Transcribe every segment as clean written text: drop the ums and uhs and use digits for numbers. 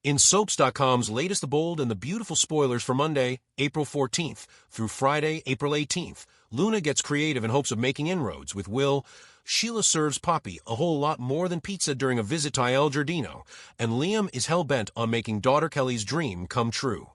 In Soaps.com's latest The Bold and the Beautiful spoilers for Monday, April 14th through Friday, April 18th, Luna gets creative in hopes of making inroads with Will. Sheila serves Poppy a whole lot more than pizza during a visit to El Giardino, and Liam is hell-bent on making daughter Kelly's dream come true.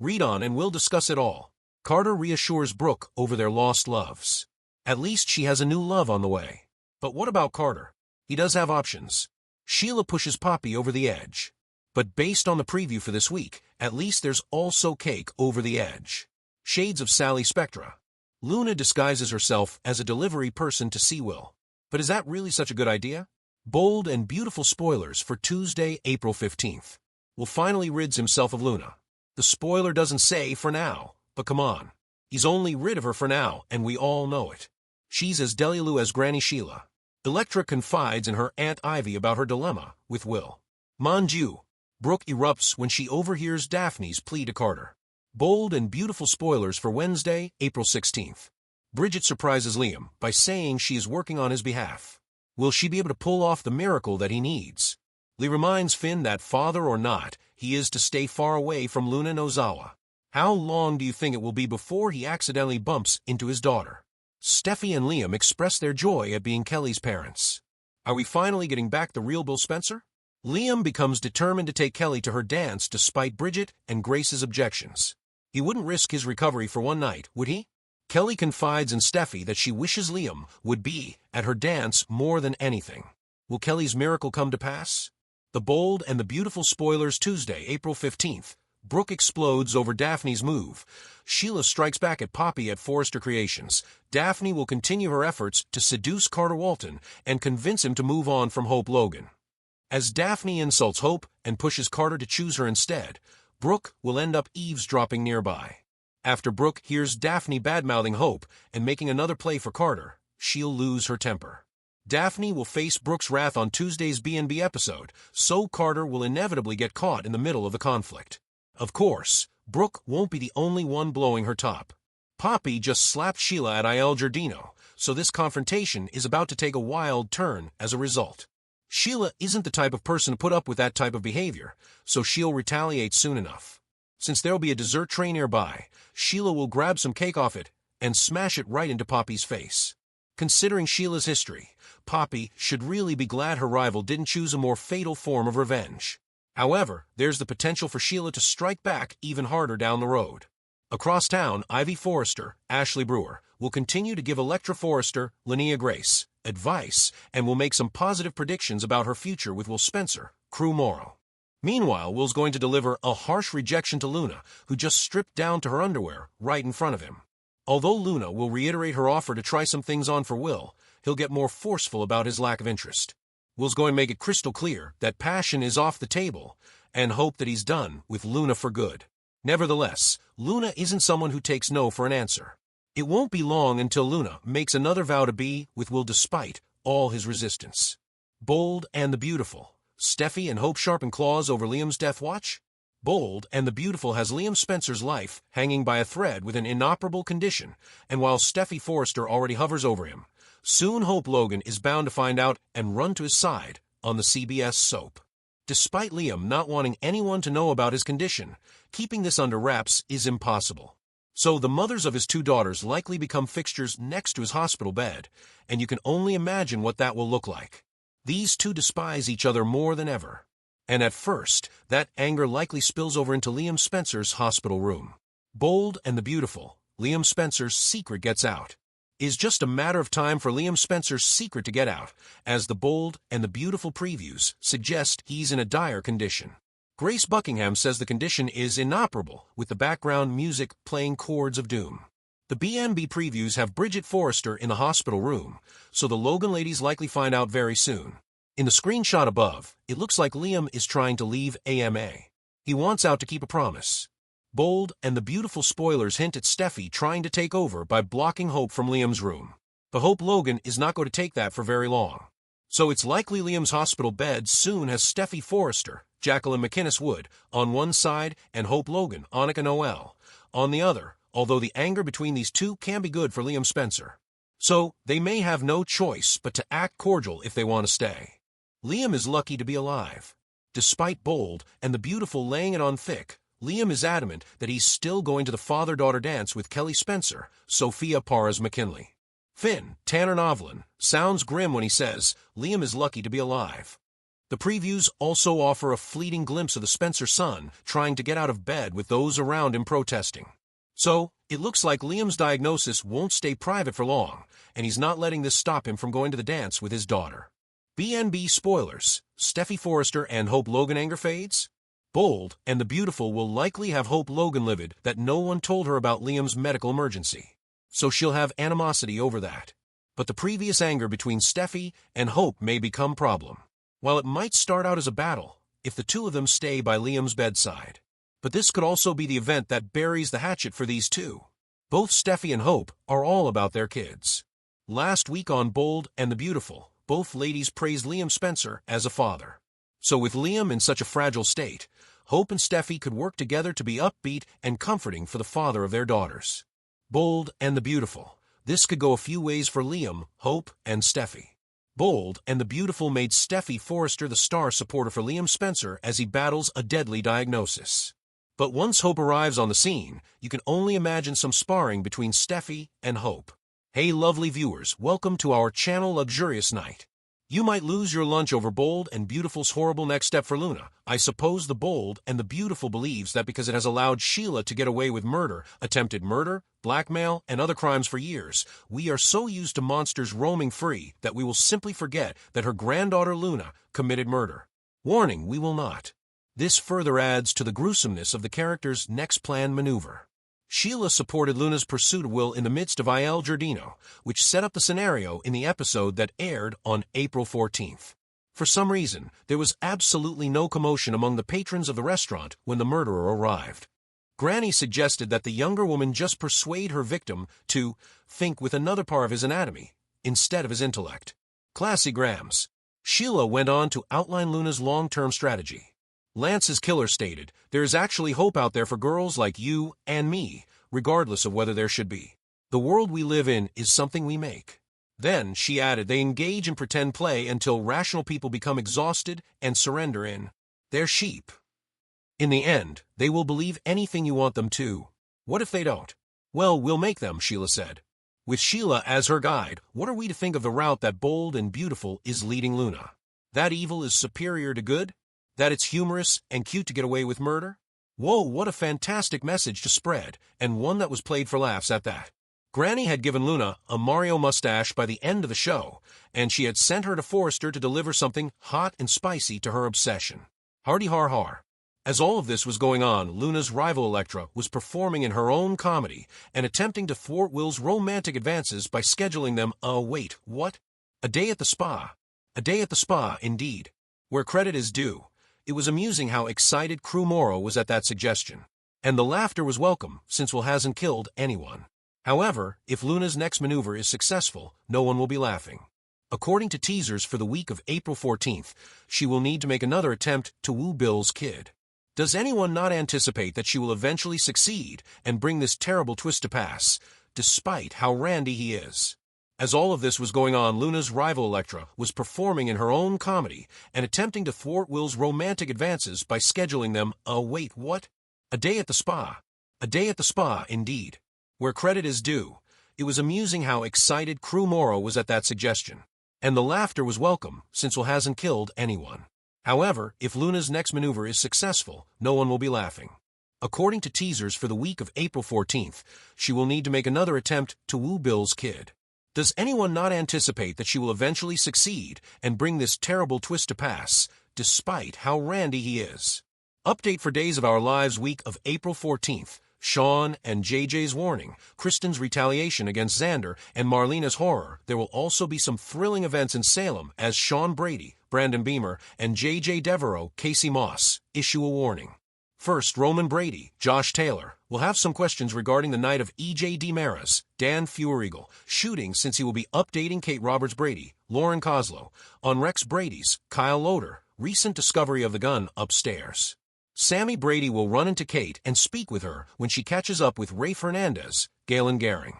Read on and we'll discuss it all. Carter reassures Brooke over their lost loves. At least she has a new love on the way. But what about Carter? He does have options. Sheila pushes Poppy over the edge. But based on the preview for this week, at least there's also cake over the edge. Shades of Sally Spectra. Luna disguises herself as a delivery person to see Will. But is that really such a good idea? Bold and beautiful spoilers for Tuesday, April 15th. Will finally rids himself of Luna. The spoiler doesn't say for now, but come on. He's only rid of her for now, and we all know it. She's as delulu as Granny Sheila. Electra confides in her Aunt Ivy about her dilemma with Will. Mon Dieu, Brooke erupts when she overhears Daphne's plea to Carter. Bold and beautiful spoilers for Wednesday, April 16th. Bridget surprises Liam by saying she is working on his behalf. Will she be able to pull off the miracle that he needs? Lee reminds Finn that father or not, he is to stay far away from Luna Nozawa. How long do you think it will be before he accidentally bumps into his daughter? Steffi and Liam express their joy at being Kelly's parents. Are we finally getting back the real Bill Spencer? Liam becomes determined to take Kelly to her dance despite Bridget and Grace's objections. He wouldn't risk his recovery for one night, would he? Kelly confides in Steffi that she wishes Liam would be at her dance more than anything. Will Kelly's miracle come to pass? The Bold and the Beautiful spoilers Tuesday, April 15th. Brooke explodes over Daphne's move. Sheila strikes back at Poppy at Forrester Creations. Daphne will continue her efforts to seduce Carter Walton and convince him to move on from Hope Logan. As Daphne insults Hope and pushes Carter to choose her instead, Brooke will end up eavesdropping nearby. After Brooke hears Daphne badmouthing Hope and making another play for Carter, she'll lose her temper. Daphne will face Brooke's wrath on Tuesday's B&B episode, so Carter will inevitably get caught in the middle of the conflict. Of course, Brooke won't be the only one blowing her top. Poppy just slapped Sheila at El Giardino, so this confrontation is about to take a wild turn as a result. Sheila isn't the type of person to put up with that type of behavior, so she'll retaliate soon enough. Since there'll be a dessert tray nearby, Sheila will grab some cake off it and smash it right into Poppy's face. Considering Sheila's history, Poppy should really be glad her rival didn't choose a more fatal form of revenge. However, there's the potential for Sheila to strike back even harder down the road. Across town, Ivy Forrester, Ashley Brewer, will continue to give Electra Forrester, Linnea Grace, advice and will make some positive predictions about her future with Will Spencer, Crew Morrow. Meanwhile, Will's going to deliver a harsh rejection to Luna, who just stripped down to her underwear right in front of him. Although Luna will reiterate her offer to try some things on for Will, he'll get more forceful about his lack of interest. Will's going to make it crystal clear that passion is off the table and hope that he's done with Luna for good. Nevertheless, Luna isn't someone who takes no for an answer. It won't be long until Luna makes another vow to be with Will despite all his resistance. Bold and the Beautiful. Steffi and Hope sharpen claws over Liam's death watch? Bold and the Beautiful has Liam Spencer's life hanging by a thread with an inoperable condition, and while Steffi Forrester already hovers over him, soon Hope Logan is bound to find out and run to his side on the CBS soap. Despite Liam not wanting anyone to know about his condition, keeping this under wraps is impossible. So the mothers of his two daughters likely become fixtures next to his hospital bed, and you can only imagine what that will look like. These two despise each other more than ever. And at first, that anger likely spills over into Liam Spencer's hospital room. Bold and the Beautiful. Liam Spencer's secret gets out. Is just a matter of time for Liam Spencer's secret to get out, as the Bold and the Beautiful previews suggest he's in a dire condition. Grace Buckingham says the condition is inoperable, with the background music playing chords of doom. The B&B previews have Bridget Forrester in the hospital room, so the Logan ladies likely find out very soon. In the screenshot above, it looks like Liam is trying to leave AMA. He wants out to keep a promise. Bold and the Beautiful spoilers hint at Steffi trying to take over by blocking Hope from Liam's room. But Hope Logan is not going to take that for very long. So it's likely Liam's hospital bed soon has Steffi Forrester, Jacqueline McInnes Wood, on one side and Hope Logan, Annika Noel, on the other, although the anger between these two can be good for Liam Spencer. So they may have no choice but to act cordial if they want to stay. Liam is lucky to be alive. Despite Bold and the Beautiful laying it on thick, Liam is adamant that he's still going to the father-daughter dance with Kelly Spencer, Sophia Paras-McKinley. Finn, Tanner Novlin, sounds grim when he says Liam is lucky to be alive. The previews also offer a fleeting glimpse of the Spencer son trying to get out of bed with those around him protesting. So, it looks like Liam's diagnosis won't stay private for long, and he's not letting this stop him from going to the dance with his daughter. BNB spoilers, Steffi Forrester and Hope Logan anger fades? Bold and the Beautiful will likely have Hope Logan livid that no one told her about Liam's medical emergency, so she'll have animosity over that. But the previous anger between Steffi and Hope may become problem. While it might start out as a battle, if the two of them stay by Liam's bedside. But this could also be the event that buries the hatchet for these two. Both Steffi and Hope are all about their kids. Last week on Bold and the Beautiful, both ladies praised Liam Spencer as a father. So with Liam in such a fragile state, Hope and Steffi could work together to be upbeat and comforting for the father of their daughters. Bold and the Beautiful. This could go a few ways for Liam, Hope, and Steffi. Bold and the Beautiful made Steffi Forrester the star supporter for Liam Spencer as he battles a deadly diagnosis. But once Hope arrives on the scene, you can only imagine some sparring between Steffi and Hope. Hey lovely viewers, welcome to our channel Luxurious Night. You might lose your lunch over Bold and Beautiful's horrible next step for Luna. I suppose the Bold and the Beautiful believes that because it has allowed Sheila to get away with murder, attempted murder, blackmail, and other crimes for years, we are so used to monsters roaming free that we will simply forget that her granddaughter Luna committed murder. Warning, we will not. This further adds to the gruesomeness of the character's next planned maneuver. Sheila supported Luna's pursuit of Will in the midst of Il Giardino, which set up the scenario in the episode that aired on April 14th. For some reason, there was absolutely no commotion among the patrons of the restaurant when the murderer arrived. Granny suggested that the younger woman just persuade her victim to think with another part of his anatomy, instead of his intellect. Classy Grams. Sheila went on to outline Luna's long-term strategy. Lance's killer stated, "There is actually hope out there for girls like you and me, regardless of whether there should be. The world we live in is something we make." Then, she added, they engage in pretend play until rational people become exhausted and surrender in their sheep. In the end, they will believe anything you want them to. What if they don't? Well, we'll make them, Sheila said. With Sheila as her guide, what are we to think of the route that Bold and Beautiful is leading Luna? That evil is superior to good? That it's humorous and cute to get away with murder? Whoa, what a fantastic message to spread, and one that was played for laughs at that. Granny had given Luna a Mario mustache by the end of the show, and she had sent her to Forrester to deliver something hot and spicy to her obsession. Hardy har har. As all of this was going on, Luna's rival Elektra was performing in her own comedy and attempting to thwart Will's romantic advances by scheduling them a day at the spa. A day at the spa, indeed. Where credit is due. It was amusing how excited Crew Morrow was at that suggestion. And the laughter was welcome, since Will hasn't killed anyone. However, if Luna's next maneuver is successful, no one will be laughing. According to teasers for the week of April 14th, she will need to make another attempt to woo Bill's kid. Does anyone not anticipate that she will eventually succeed and bring this terrible twist to pass, despite how randy he is? As all of this was going on, Luna's rival Elektra was performing in her own comedy and attempting to thwart Will's romantic advances by scheduling them a day at the spa. A day at the spa, indeed. Where credit is due. It was amusing how excited Crew Morrow was at that suggestion. And the laughter was welcome, since Will hasn't killed anyone. However, if Luna's next maneuver is successful, no one will be laughing. According to teasers for the week of April 14th, she will need to make another attempt to woo Bill's kid. Does anyone not anticipate that she will eventually succeed and bring this terrible twist to pass, despite how randy he is? Update for Days of Our Lives week of April 14th. Sean and JJ's warning, Kristen's retaliation against Xander, and Marlena's horror. There will also be some thrilling events in Salem as Sean Brady, Brandon Beamer, and JJ Devereaux, Casey Moss, issue a warning. First, Roman Brady, Josh Taylor, will have some questions regarding the night of E.J. DiMera's, Dan Feueregal, shooting since he will be updating Kate Roberts Brady, Lauren Koslow, on Rex Brady's, Kyle Loader, recent discovery of the gun upstairs. Sammy Brady will run into Kate and speak with her when she catches up with Rafe Hernandez, Galen Gehring.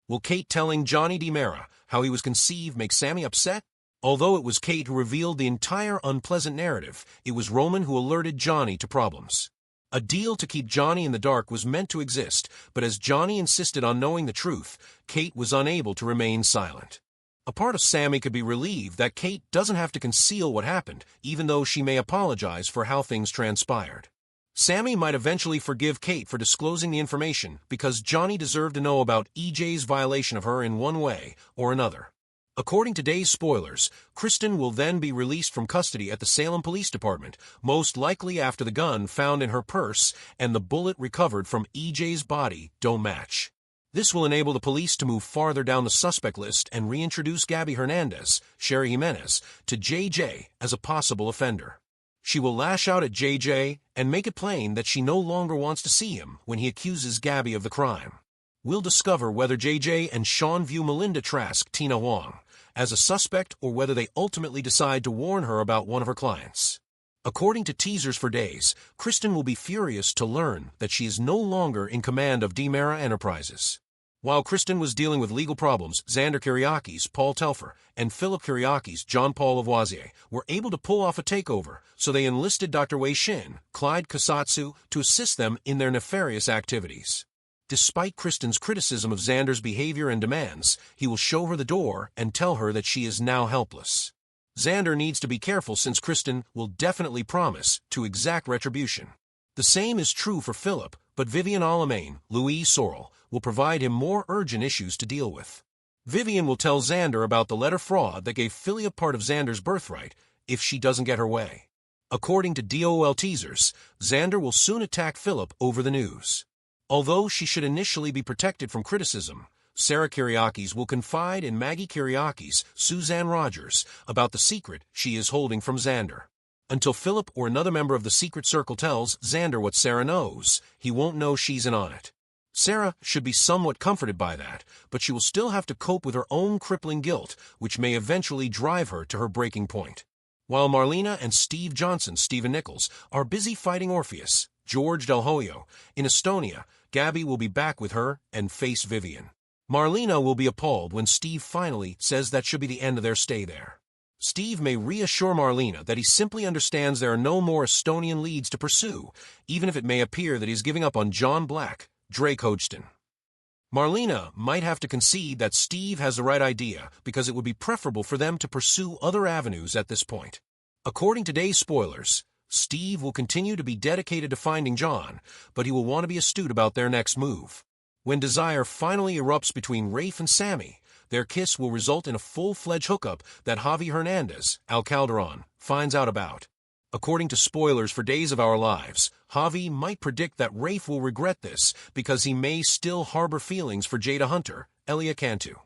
Will Kate telling Johnny DiMera how he was conceived make Sammy upset? Although it was Kate who revealed the entire unpleasant narrative, it was Roman who alerted Johnny to problems. A deal to keep Johnny in the dark was meant to exist, but as Johnny insisted on knowing the truth, Kate was unable to remain silent. A part of Sammy could be relieved that Kate doesn't have to conceal what happened, even though she may apologize for how things transpired. Sammy might eventually forgive Kate for disclosing the information because Johnny deserved to know about EJ's violation of her in one way or another. According to today's spoilers, Kristen will then be released from custody at the Salem Police Department, most likely after the gun found in her purse and the bullet recovered from EJ's body don't match. This will enable the police to move farther down the suspect list and reintroduce Gabby Hernandez, Sherry Jimenez, to JJ as a possible offender. She will lash out at JJ and make it plain that she no longer wants to see him when he accuses Gabby of the crime. We'll discover whether JJ and Sean view Melinda Trask, Tina Huang, as a suspect or whether they ultimately decide to warn her about one of her clients. According to teasers for days, Kristen will be furious to learn that she is no longer in command of DiMera Enterprises. While Kristen was dealing with legal problems, Xander Kyriakis, Paul Telfer, and Philip Kyriakis, John Paul Lavoisier, were able to pull off a takeover, so they enlisted Dr. Wei Shin, Clyde Kasatsu, to assist them in their nefarious activities. Despite Kristen's criticism of Xander's behavior and demands, he will show her the door and tell her that she is now helpless. Xander needs to be careful since Kristen will definitely promise to exact retribution. The same is true for Philip, but Vivian Alamain, Louise Sorrell, will provide him more urgent issues to deal with. Vivian will tell Xander about the letter fraud that gave Philly a part of Xander's birthright if she doesn't get her way. According to DOL teasers, Xander will soon attack Philip over the news. Although she should initially be protected from criticism, Sarah Kyriakis will confide in Maggie Kyriakis, Suzanne Rogers, about the secret she is holding from Xander. Until Philip or another member of the secret circle tells Xander what Sarah knows, he won't know she's in on it. Sarah should be somewhat comforted by that, but she will still have to cope with her own crippling guilt, which may eventually drive her to her breaking point. While Marlena and Steve Johnson, Stephen Nichols, are busy fighting Orpheus, George Del Hoyo, in Estonia, Gabby will be back with her and face Vivian. Marlena will be appalled when Steve finally says that should be the end of their stay there. Steve may reassure Marlena that he simply understands there are no more Estonian leads to pursue, even if it may appear that he's giving up on John Black, Drake Hodgson. Marlena might have to concede that Steve has the right idea because it would be preferable for them to pursue other avenues at this point. According to today's spoilers, Steve will continue to be dedicated to finding John, but he will want to be astute about their next move. When desire finally erupts between Rafe and Sammy, their kiss will result in a full-fledged hookup that Javi Hernandez, Al Calderon, finds out about. According to spoilers for Days of Our Lives, Javi might predict that Rafe will regret this because he may still harbor feelings for Jada Hunter, Elia Cantu.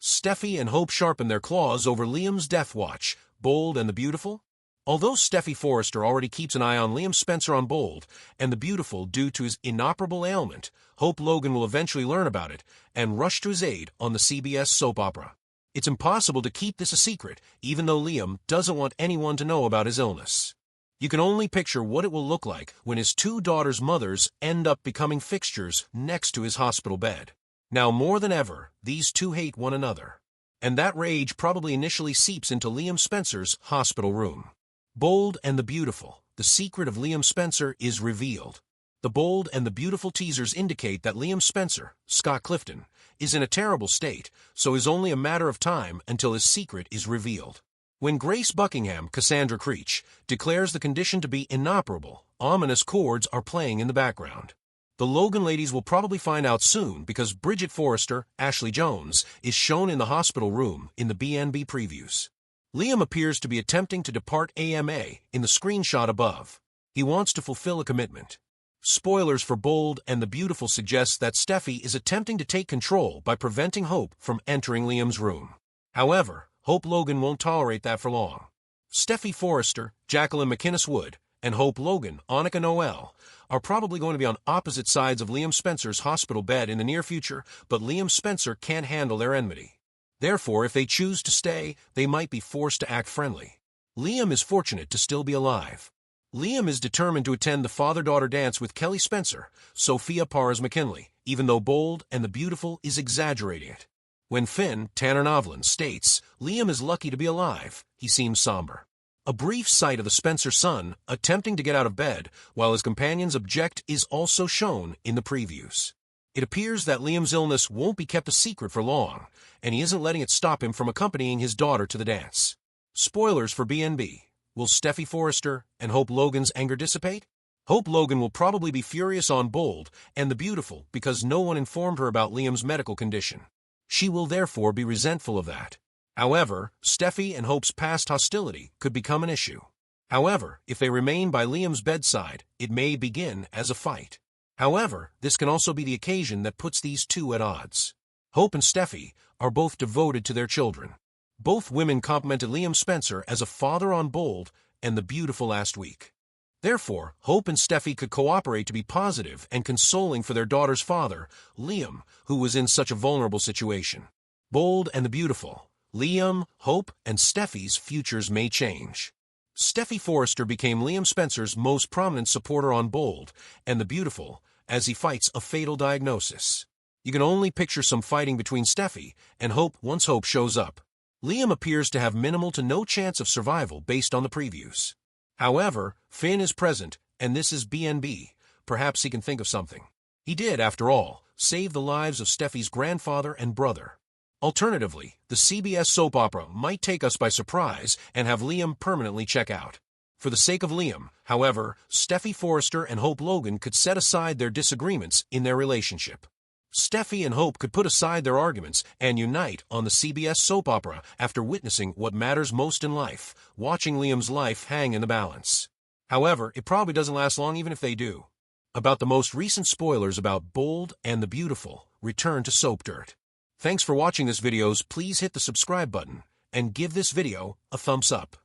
Steffi and Hope sharpen their claws over Liam's death watch, Bold and the Beautiful. Although Steffi Forrester already keeps an eye on Liam Spencer on Bold and the Beautiful due to his inoperable ailment, Hope Logan will eventually learn about it and rush to his aid on the CBS soap opera. It's impossible to keep this a secret, even though Liam doesn't want anyone to know about his illness. You can only picture what it will look like when his two daughters' mothers end up becoming fixtures next to his hospital bed. Now more than ever, these two hate one another. And that rage probably initially seeps into Liam Spencer's hospital room. Bold and the Beautiful, the secret of Liam Spencer is revealed. The Bold and the Beautiful teasers indicate that Liam Spencer, Scott Clifton, is in a terrible state, so is only a matter of time until his secret is revealed. When Grace Buckingham, Cassandra Creech, declares the condition to be inoperable, ominous chords are playing in the background. The Logan ladies will probably find out soon because Bridget Forrester, Ashley Jones, is shown in the hospital room in the BNB previews. Liam appears to be attempting to depart AMA in the screenshot above. He wants to fulfill a commitment. Spoilers for Bold and the Beautiful suggest that Steffi is attempting to take control by preventing Hope from entering Liam's room. However, Hope Logan won't tolerate that for long. Steffi Forrester, Jacqueline McInnes Wood, and Hope Logan, Annika Noel, are probably going to be on opposite sides of Liam Spencer's hospital bed in the near future, but Liam Spencer can't handle their enmity. Therefore, if they choose to stay, they might be forced to act friendly. Liam is fortunate to still be alive. Liam is determined to attend the father-daughter dance with Kelly Spencer, Sophia Paras McKinley, even though Bold and the Beautiful is exaggerating it. When Finn, Tanner Novlin, states, Liam is lucky to be alive, he seems somber. A brief sight of the Spencer son attempting to get out of bed while his companions object is also shown in the previews. It appears that Liam's illness won't be kept a secret for long, and he isn't letting it stop him from accompanying his daughter to the dance. Spoilers for BNB. Will Steffi Forrester and Hope Logan's anger dissipate? Hope Logan will probably be furious on Bold and the Beautiful because no one informed her about Liam's medical condition. She will therefore be resentful of that. However, Steffi and Hope's past hostility could become an issue. However, if they remain by Liam's bedside, it may begin as a fight. However, this can also be the occasion that puts these two at odds. Hope and Steffi are both devoted to their children. Both women complimented Liam Spencer as a father on Bold and the Beautiful last week. Therefore, Hope and Steffi could cooperate to be positive and consoling for their daughter's father, Liam, who was in such a vulnerable situation. Bold and the Beautiful. Liam, Hope, and Steffi's futures may change. Steffi Forrester became Liam Spencer's most prominent supporter on Bold and the Beautiful as he fights a fatal diagnosis. You can only picture some fighting between Steffi and Hope once Hope shows up. Liam appears to have minimal to no chance of survival based on the previews. However, Finn is present, and this is BNB. Perhaps he can think of something. He did, after all, save the lives of Steffi's grandfather and brother. Alternatively, the CBS soap opera might take us by surprise and have Liam permanently check out. For the sake of Liam, however, Steffi Forrester and Hope Logan could set aside their disagreements in their relationship. Steffi and Hope could put aside their arguments and unite on the CBS soap opera after witnessing what matters most in life, watching Liam's life hang in the balance. However, it probably doesn't last long even if they do. About the most recent spoilers about Bold and the Beautiful, return to Soap Dirt. Thanks for watching this videos. Please hit the subscribe button and give this video a thumbs up.